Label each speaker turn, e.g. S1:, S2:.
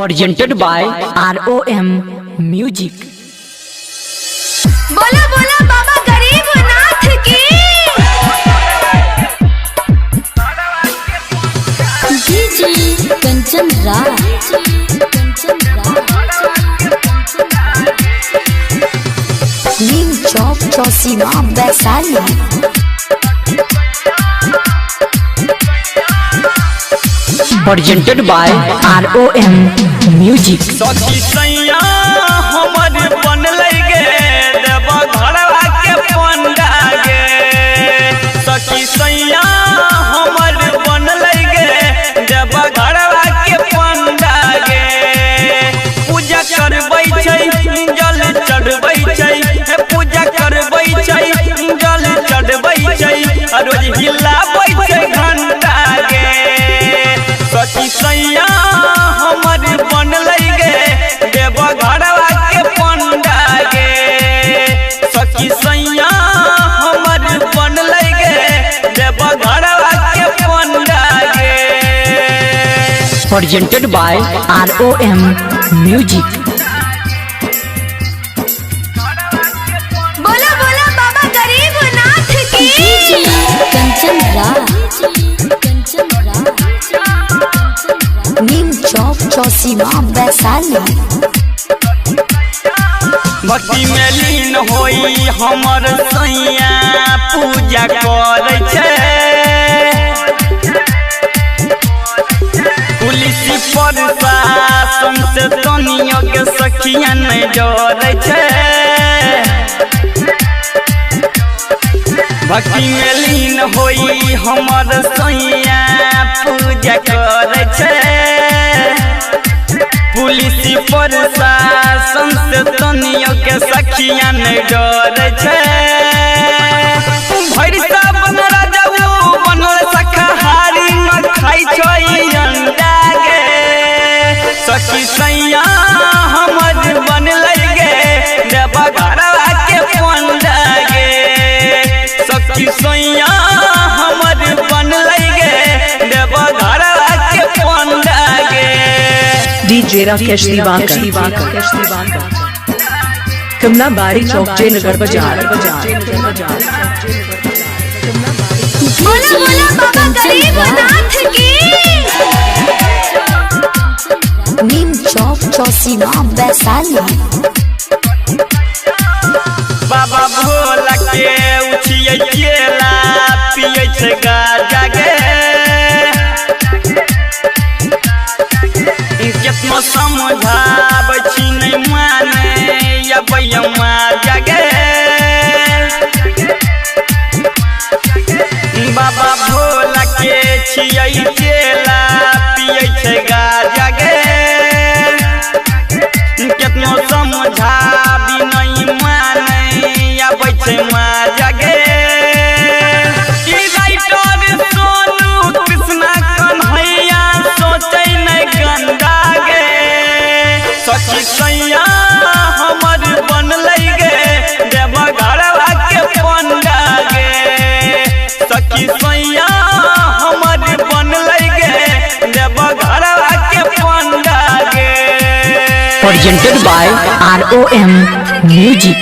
S1: presented by ROM Music।
S2: बोला बोला बाबा गरीबनाथ की।
S3: DJ Kanchan Raj Neem Chowk Chausima Vaishali.
S1: presented by ROM Music।
S4: सखी सैया हमर बनल गे देव घरवा के पंडा गे। सखी सैया हमर बनल गे देव घरवा के पंडा गे। पूजा करबै छै जल चढ़बै छै, पूजा करबै छै जल चढ़बै छै, रोज हिलाबै छै घंटा गे। सखी सैया हमर बनल गे देव घरवा के पंडा गे। सखी सैया हमर बनल गे देव घरवा के पंडा गे।
S1: presented by ROM Music।
S2: बोला बोला बाबा गरीबनाथ की।
S3: डीजे कंचन राज नीम चौक चौसीमा वैशाली।
S4: भक्ति में लीन होई हमर सैया पूजा करे छै। पुलिस प्रशासन से तनियो के सखिया नहीं डरे छै। भक्ति में लीन होई हमर सैया पूजा करे छै। पुलिस प्रशासन से तनियो के सखिया नहीं डरे छै। भैर सावन राजाऊ बनल शाकाहारी न खाई छै अंडा गे। सखी सैया हमर बनल गे देव घरवा के पंडा गे। सखी सैया हमर बनल गे देव घरवा के पंडा गे।
S5: DJ राकेश दिवाकर कमला बाड़ी चौक जयनगर बाजार।
S2: बोला बोला बाबा गरीबनाथ की।
S3: नीम चौक चौसीमा वैशाली।
S4: बाबा भोला के उठिए केला पिए छै गाजा गे। केतना समझाबै छी नहीं माने अबैया जागे। बाबा भोला के छियै केला पिए छै गाजा गे। केतना समझाबी नहीं माने अबै छै मजा गे। ई राइटर सोनू कृष्णा कन्हैया सोचै नहीं गंदा गे। सखी सैया हमर बनल गे देव घरवा के पंडा गे। सखी सैया हमर बनल गे देव घरवा के पंडा गे।
S1: presented by ROM Music।